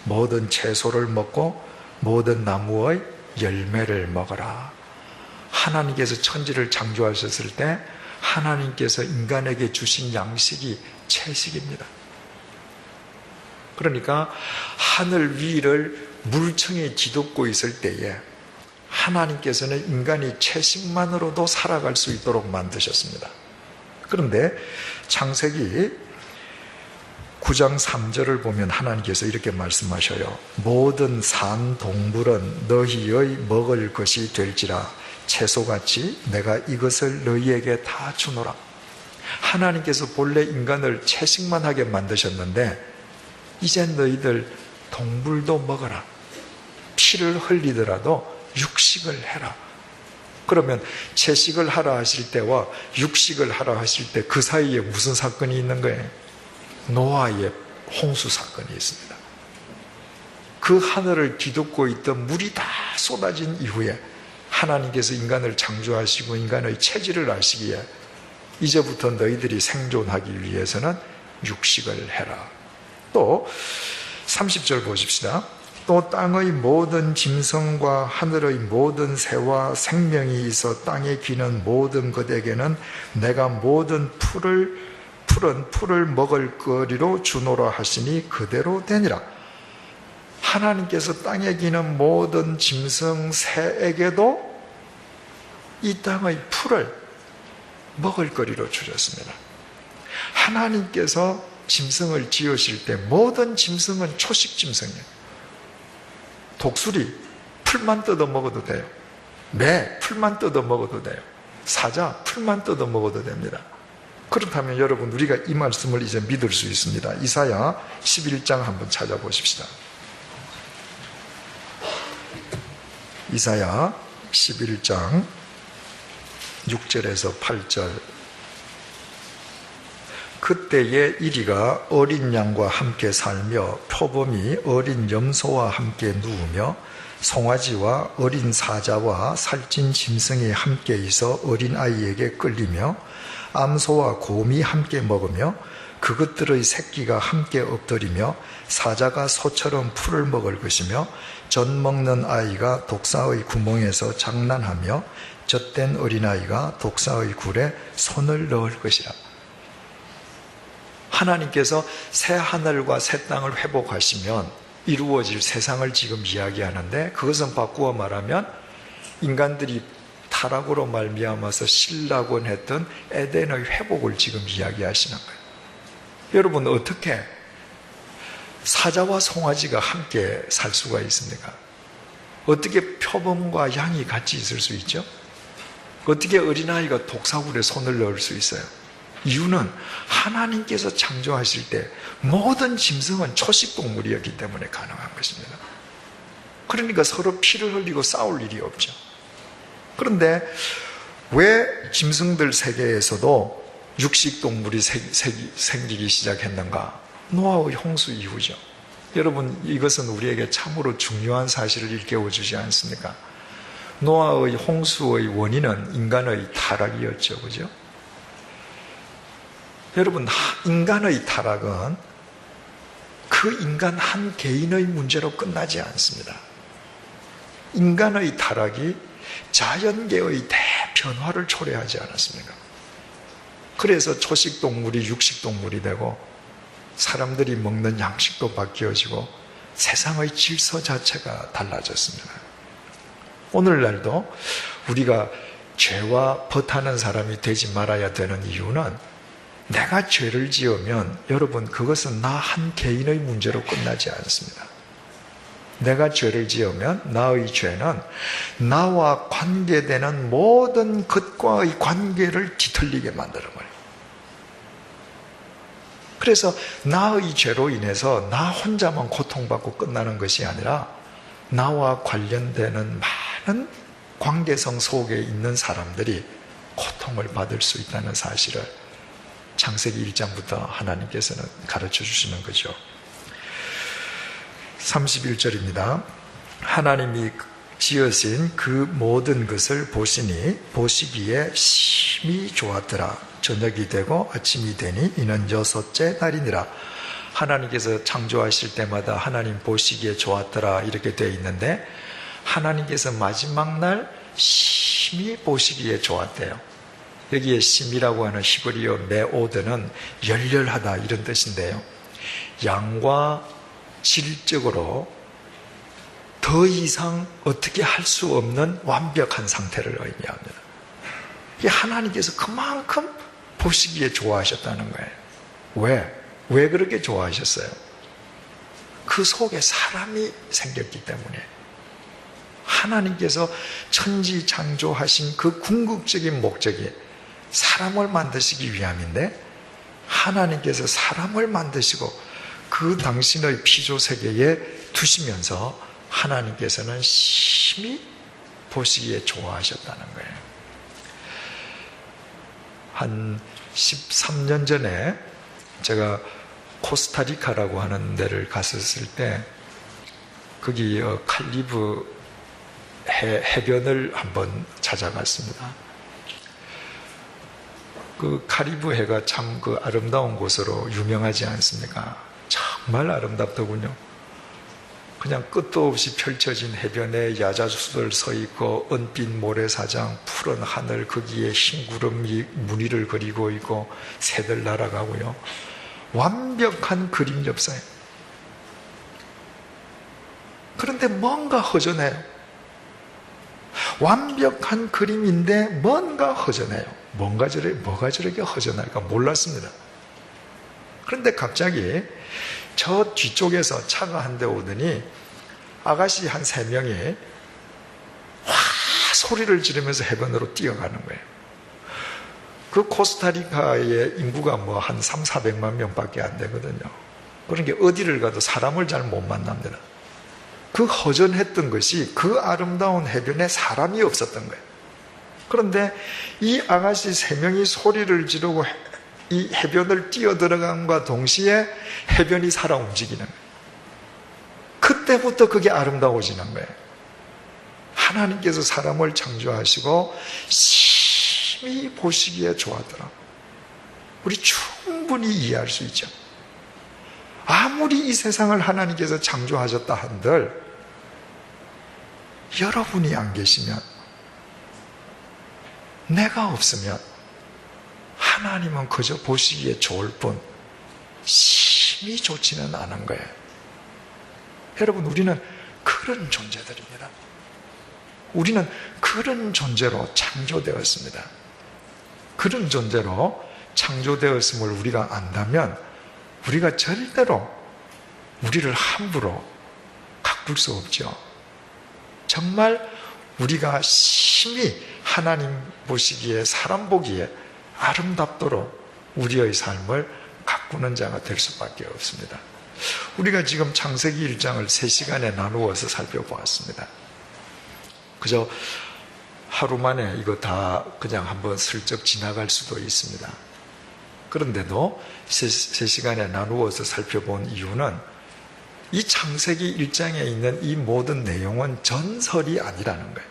S1: 모든 채소를 먹고 모든 나무의 열매를 먹어라. 하나님께서 천지를 창조하셨을 때 하나님께서 인간에게 주신 양식이 채식입니다. 그러니까 하늘 위를 물청이 뒤덮고 있을 때에 하나님께서는 인간이 채식만으로도 살아갈 수 있도록 만드셨습니다. 그런데 창세기 9장 3절을 보면 하나님께서 이렇게 말씀하셔요. 모든 산 동물은 너희의 먹을 것이 될지라 채소같이 내가 이것을 너희에게 다 주노라. 하나님께서 본래 인간을 채식만 하게 만드셨는데 이제 너희들 동물도 먹어라. 피를 흘리더라도 육식을 해라. 그러면 채식을 하라 하실 때와 육식을 하라 하실 때 그 사이에 무슨 사건이 있는 거예요? 노아의 홍수 사건이 있습니다. 그 하늘을 뒤덮고 있던 물이 다 쏟아진 이후에 하나님께서 인간을 창조하시고 인간의 체질을 아시기에 이제부터 너희들이 생존하기 위해서는 육식을 해라. 또 30절 보십시다. 또 땅의 모든 짐승과 하늘의 모든 새와 생명이 있어 땅에 기는 모든 것에게는 내가 모든 푸른 풀을 먹을 거리로 주노라 하시니 그대로 되니라. 하나님께서 땅에 기는 모든 짐승 새에게도 이 땅의 풀을 먹을 거리로 주셨습니다. 하나님께서 짐승을 지으실 때 모든 짐승은 초식 짐승이에요. 독수리 풀만 뜯어 먹어도 돼요. 매 풀만 뜯어 먹어도 돼요. 사자 풀만 뜯어 먹어도 됩니다. 그렇다면 여러분 우리가 이 말씀을 이제 믿을 수 있습니다. 이사야 11장 한번 찾아보십시다. 이사야 11장 6절에서 8절. 그때에 이리가 어린 양과 함께 살며 표범이 어린 염소와 함께 누우며 송아지와 어린 사자와 살찐 짐승이 함께 있어 어린 아이에게 끌리며 암소와 곰이 함께 먹으며 그것들의 새끼가 함께 엎드리며 사자가 소처럼 풀을 먹을 것이며 젖 먹는 아이가 독사의 구멍에서 장난하며 젖된 어린아이가 독사의 굴에 손을 넣을 것이라. 하나님께서 새 하늘과 새 땅을 회복하시면 이루어질 세상을 지금 이야기하는데, 그것은 바꾸어 말하면 인간들이 타락으로 말미암아서 신라곤 했던 에덴의 회복을 지금 이야기하시는 거예요. 여러분, 어떻게 사자와 송아지가 함께 살 수가 있습니까? 어떻게 표범과 양이 같이 있을 수 있죠? 어떻게 어린아이가 독사굴에 손을 넣을 수 있어요? 이유는 하나님께서 창조하실 때 모든 짐승은 초식동물이었기 때문에 가능한 것입니다. 그러니까 서로 피를 흘리고 싸울 일이 없죠. 그런데 왜 짐승들 세계에서도 육식동물이 생기기 시작했는가? 노아의 홍수 이후죠. 여러분, 이것은 우리에게 참으로 중요한 사실을 일깨워주지 않습니까? 노아의 홍수의 원인은 인간의 타락이었죠. 그죠? 여러분, 인간의 타락은 그 인간 한 개인의 문제로 끝나지 않습니다. 인간의 타락이 자연계의 대변화를 초래하지 않았습니까? 그래서 초식동물이 육식동물이 되고 사람들이 먹는 양식도 바뀌어지고 세상의 질서 자체가 달라졌습니다. 오늘날도 우리가 죄와 벗하는 사람이 되지 말아야 되는 이유는, 내가 죄를 지으면 여러분 그것은 나 한 개인의 문제로 끝나지 않습니다. 내가 죄를 지으면 나의 죄는 나와 관계되는 모든 것과의 관계를 뒤틀리게 만드는 거예요. 그래서 나의 죄로 인해서 나 혼자만 고통받고 끝나는 것이 아니라 나와 관련되는 많은 관계성 속에 있는 사람들이 고통을 받을 수 있다는 사실을 창세기 1장부터 하나님께서는 가르쳐 주시는 거죠. 31절입니다. 하나님이 지으신 그 모든 것을 보시니 보시기에 심히 좋았더라. 저녁이 되고 아침이 되니 이는 6째 날이니라. 하나님께서 창조하실 때마다 하나님 보시기에 좋았더라 이렇게 되어 있는데, 하나님께서 마지막 날 심히 보시기에 좋았대요. 여기에 심이라고 하는 히브리어 메오드는 열렬하다 이런 뜻인데요, 양과 질적으로 더 이상 어떻게 할 수 없는 완벽한 상태를 의미합니다. 하나님께서 그만큼 보시기에 좋아하셨다는 거예요. 왜 그렇게 좋아하셨어요? 그 속에 사람이 생겼기 때문에. 하나님께서 천지창조하신 그 궁극적인 목적이 사람을 만드시기 위함인데, 하나님께서 사람을 만드시고 그 당신의 피조세계에 두시면서 하나님께서는 심히 보시기에 좋아하셨다는 거예요. 한 13년 전에 제가 코스타리카라고 하는 데를 갔었을 때, 거기 칼리브 해변을 한번 찾아갔습니다. 그 카리브 해가 참 그 아름다운 곳으로 유명하지 않습니까? 정말 아름답더군요. 그냥 끝도 없이 펼쳐진 해변에 야자수들 서 있고, 은빛 모래사장, 푸른 하늘, 거기에 흰 구름이 무늬를 그리고 있고, 새들 날아가고요. 완벽한 그림 엽서예요. 그런데 뭔가 허전해요. 완벽한 그림인데 뭔가 허전해요. 뭐가 저렇게 허전할까 몰랐습니다. 그런데 갑자기 저 뒤쪽에서 차가 한 대 오더니 아가씨 한 3명이 와 소리를 지르면서 해변으로 뛰어가는 거예요. 그 코스타리카의 인구가 뭐 한 300~400만 명밖에 안 되거든요. 그러니까 어디를 가도 사람을 잘 못 만납니다. 그 허전했던 것이 그 아름다운 해변에 사람이 없었던 거예요. 그런데 이 아가씨 3명이 소리를 지르고 이 해변을 뛰어들어간과 동시에 해변이 살아 움직이는 거예요. 그때부터 그게 아름다워지는 거예요. 하나님께서 사람을 창조하시고 심히 보시기에 좋았더라. 우리 충분히 이해할 수 있죠. 아무리 이 세상을 하나님께서 창조하셨다 한들 여러분이 안 계시면, 내가 없으면 하나님은 그저 보시기에 좋을 뿐 심히 좋지는 않은 거예요. 여러분, 우리는 그런 존재들입니다. 우리는 그런 존재로 창조되었습니다. 그런 존재로 창조되었음을 우리가 안다면 우리가 절대로 우리를 함부로 가꿀 수 없죠. 정말 우리가 심히 하나님 보시기에, 사람 보기에 아름답도록 우리의 삶을 가꾸는 자가 될 수밖에 없습니다. 우리가 지금 창세기 1장을 3시간에 나누어서 살펴보았습니다. 그저 하루 만에 이거 다 그냥 한번 슬쩍 지나갈 수도 있습니다. 그런데도 3시간에 나누어서 살펴본 이유는 이 창세기 1장에 있는 이 모든 내용은 전설이 아니라는 거예요.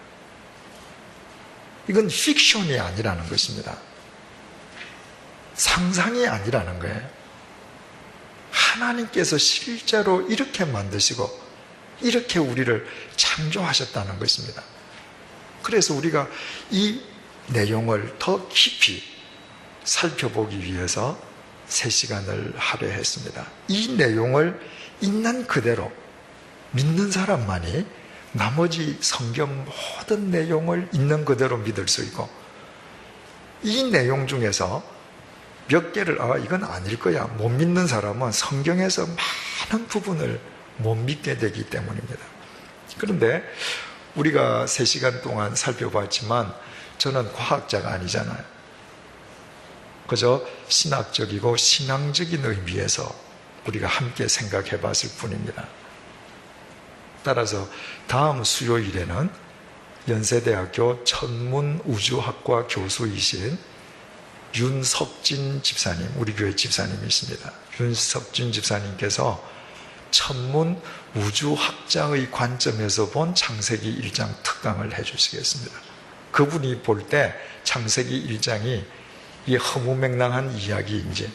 S1: 이건 픽션이 아니라는 것입니다. 상상이 아니라는 거예요. 하나님께서 실제로 이렇게 만드시고 이렇게 우리를 창조하셨다는 것입니다. 그래서 우리가 이 내용을 더 깊이 살펴보기 위해서 3시간을 할애했습니다. 이 내용을 있는 그대로 믿는 사람만이 나머지 성경 모든 내용을 있는 그대로 믿을 수 있고, 이 내용 중에서 몇 개를 이건 아닐 거야 못 믿는 사람은 성경에서 많은 부분을 못 믿게 되기 때문입니다. 그런데 우리가 3시간 동안 살펴봤지만 저는 과학자가 아니잖아요. 그저 신학적이고 신앙적인 의미에서 우리가 함께 생각해 봤을 뿐입니다. 따라서 다음 수요일에는 연세대학교 천문우주학과 교수이신 윤석진 집사님, 우리 교회 집사님이십니다. 윤석진 집사님께서 천문우주학자의 관점에서 본 창세기 1장 특강을 해주시겠습니다. 그분이 볼 때 창세기 1장이 이 허무맹랑한 이야기인지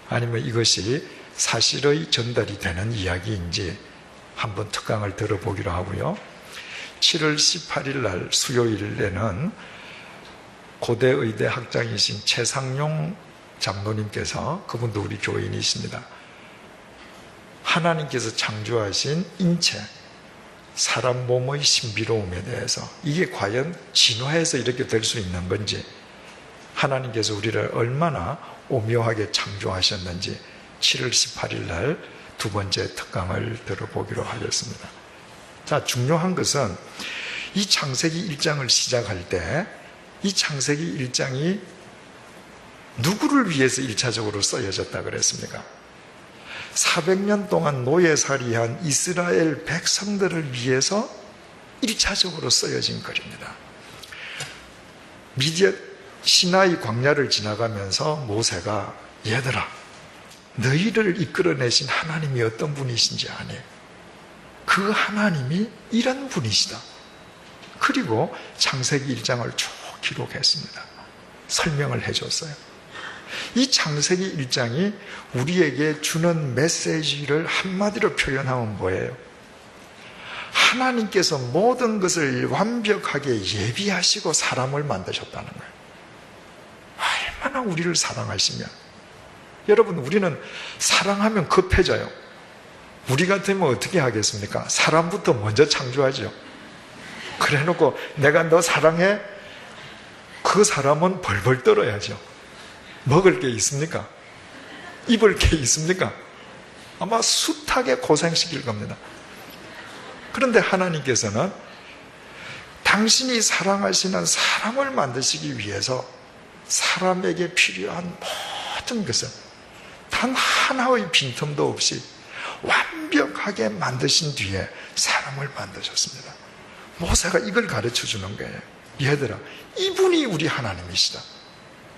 S1: 아니면 이것이 사실의 전달이 되는 이야기인지 한번 특강을 들어보기로 하고요. 7월 18일 날 수요일에는 고대의대 학장이신 최상용 장로님께서, 그분도 우리 교인이십니다, 하나님께서 창조하신 인체, 사람 몸의 신비로움에 대해서 이게 과연 진화해서 이렇게 될 수 있는 건지, 하나님께서 우리를 얼마나 오묘하게 창조하셨는지 7월 18일 날 두 번째 특강을 들어보기로 하겠습니다. 자, 중요한 것은 이 창세기 1장을 시작할 때 이 창세기 1장이 누구를 위해서 1차적으로 쓰여졌다 그랬습니까? 400년 동안 노예살이한 이스라엘 백성들을 위해서 1차적으로 쓰여진 글입니다. 시나이 광야를 지나가면서 모세가, 얘들아, 너희를 이끌어내신 하나님이 어떤 분이신지 아니? 그 하나님이 이런 분이시다. 그리고 창세기 1장을 쭉 기록했습니다. 설명을 해줬어요. 이 창세기 1장이 우리에게 주는 메시지를 한마디로 표현하면 뭐예요? 하나님께서 모든 것을 완벽하게 예비하시고 사람을 만드셨다는 거예요. 얼마나 우리를 사랑하시면. 여러분, 우리는 사랑하면 급해져요. 우리 같으면 어떻게 하겠습니까? 사람부터 먼저 창조하죠. 그래 놓고 내가 너 사랑해? 그 사람은 벌벌 떨어야죠. 먹을 게 있습니까? 입을 게 있습니까? 아마 숱하게 고생시킬 겁니다. 그런데 하나님께서는 당신이 사랑하시는 사람을 만드시기 위해서 사람에게 필요한 모든 것을 단 하나의 빈틈도 없이 완벽하게 만드신 뒤에 사람을 만드셨습니다. 모세가 이걸 가르쳐 주는 거예요. 얘들아, 이분이 우리 하나님이시다.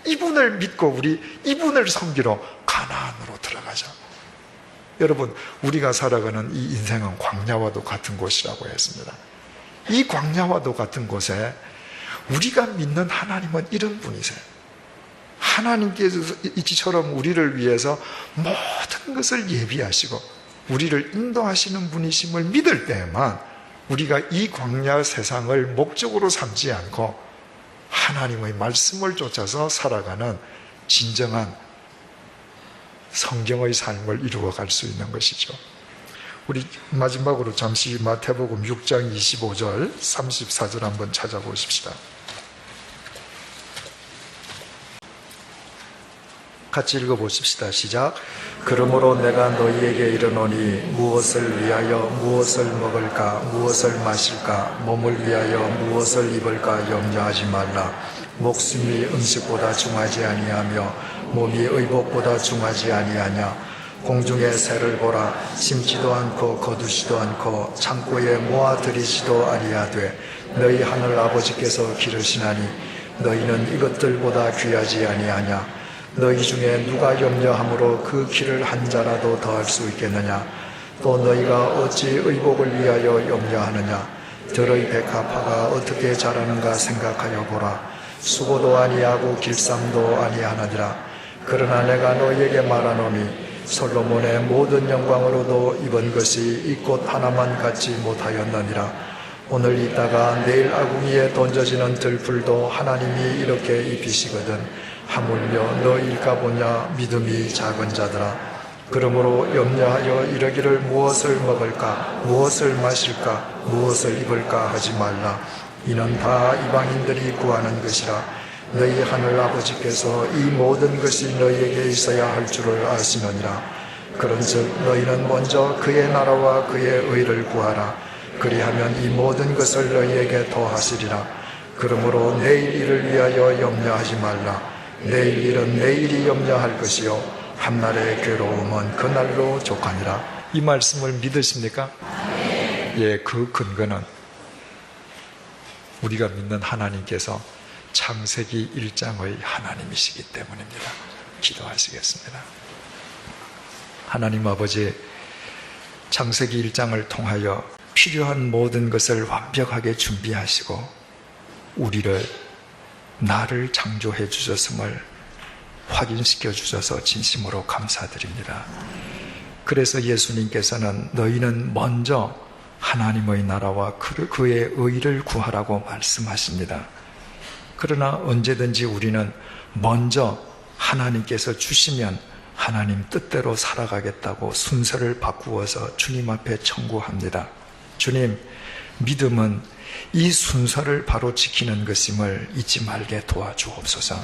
S1: 이분을 믿고 우리 이분을 섬기러 가나안으로 들어가자. 여러분, 우리가 살아가는 이 인생은 광야와도 같은 곳이라고 했습니다. 이 광야와도 같은 곳에 우리가 믿는 하나님은 이런 분이세요. 하나님께서 이처럼 우리를 위해서 모든 것을 예비하시고 우리를 인도하시는 분이심을 믿을 때에만 우리가 이 광야 세상을 목적으로 삼지 않고 하나님의 말씀을 쫓아서 살아가는 진정한 성경의 삶을 이루어갈 수 있는 것이죠. 우리 마지막으로 잠시 마태복음 6장 25절 34절 한번 찾아보십시다. 같이 읽어보십시다. 시작. 그러므로 내가 너희에게 이르노니 무엇을 위하여 무엇을 먹을까 무엇을 마실까 몸을 위하여 무엇을 입을까 염려하지 말라. 목숨이 음식보다 중하지 아니하며 몸이 의복보다 중하지 아니하냐. 공중의 새를 보라. 심지도 않고 거두지도 않고 창고에 모아들이지도 아니하되 너희 하늘 아버지께서 기르시나니 너희는 이것들보다 귀하지 아니하냐. 너희 중에 누가 염려함으로 그 길을 한 자라도 더할 수 있겠느냐. 또 너희가 어찌 의복을 위하여 염려하느냐. 들의 백합화가 어떻게 자라는가 생각하여 보라. 수고도 아니하고 길쌈도 아니하느니라. 그러나 내가 너희에게 말하노니 솔로몬의 모든 영광으로도 입은 것이 이 꽃 하나만 갖지 못하였느니라. 오늘 있다가 내일 아궁이에 던져지는 들풀도 하나님이 이렇게 입히시거든. 하물며 너일까 보냐 믿음이 작은 자들아. 그러므로 염려하여 이러기를 무엇을 먹을까 무엇을 마실까 무엇을 입을까 하지 말라. 이는 다 이방인들이 구하는 것이라. 너희 하늘 아버지께서 이 모든 것이 너희에게 있어야 할 줄을 아시느니라. 그런즉 너희는 먼저 그의 나라와 그의 의를 구하라. 그리하면 이 모든 것을 너희에게 더하시리라. 그러므로 내일 일을 위하여 염려하지 말라. 내일 일은 내일이 염려할 것이요 한날의 괴로움은 그날로 족하니라. 이 말씀을 믿으십니까? 예, 그 근거는 우리가 믿는 하나님께서 창세기 1장의 하나님이시기 때문입니다. 기도하시겠습니다. 하나님 아버지, 창세기 1장을 통하여 필요한 모든 것을 완벽하게 준비하시고 나를 창조해 주셨음을 확인시켜 주셔서 진심으로 감사드립니다. 그래서 예수님께서는 너희는 먼저 하나님의 나라와 그의 의를 구하라고 말씀하십니다. 그러나 언제든지 우리는 먼저 하나님께서 주시면 하나님 뜻대로 살아가겠다고 순서를 바꾸어서 주님 앞에 청구합니다. 주님, 믿음은 이 순서를 바로 지키는 것임을 잊지 말게 도와주옵소서.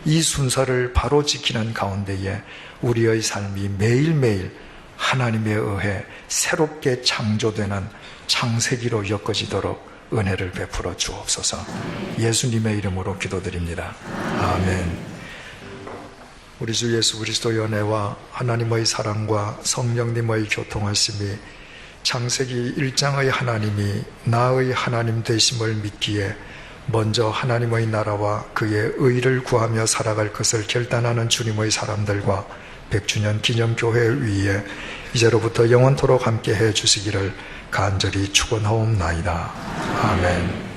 S1: 이 순서를 바로 지키는 가운데에 우리의 삶이 매일매일 하나님에 의해 새롭게 창조되는 창세기로 엮어지도록 은혜를 베풀어 주옵소서. 예수님의 이름으로 기도드립니다. 아멘. 우리 주 예수 그리스도의 은혜와 하나님의 사랑과 성령님의 교통하심이 창세기 1장의 하나님이 나의 하나님 되심을 믿기에 먼저 하나님의 나라와 그의 의를 구하며 살아갈 것을 결단하는 주님의 사람들과 100주년 기념교회 위에 이제로부터 영원토록 함께 해 주시기를 간절히 축원하옵나이다. 아멘.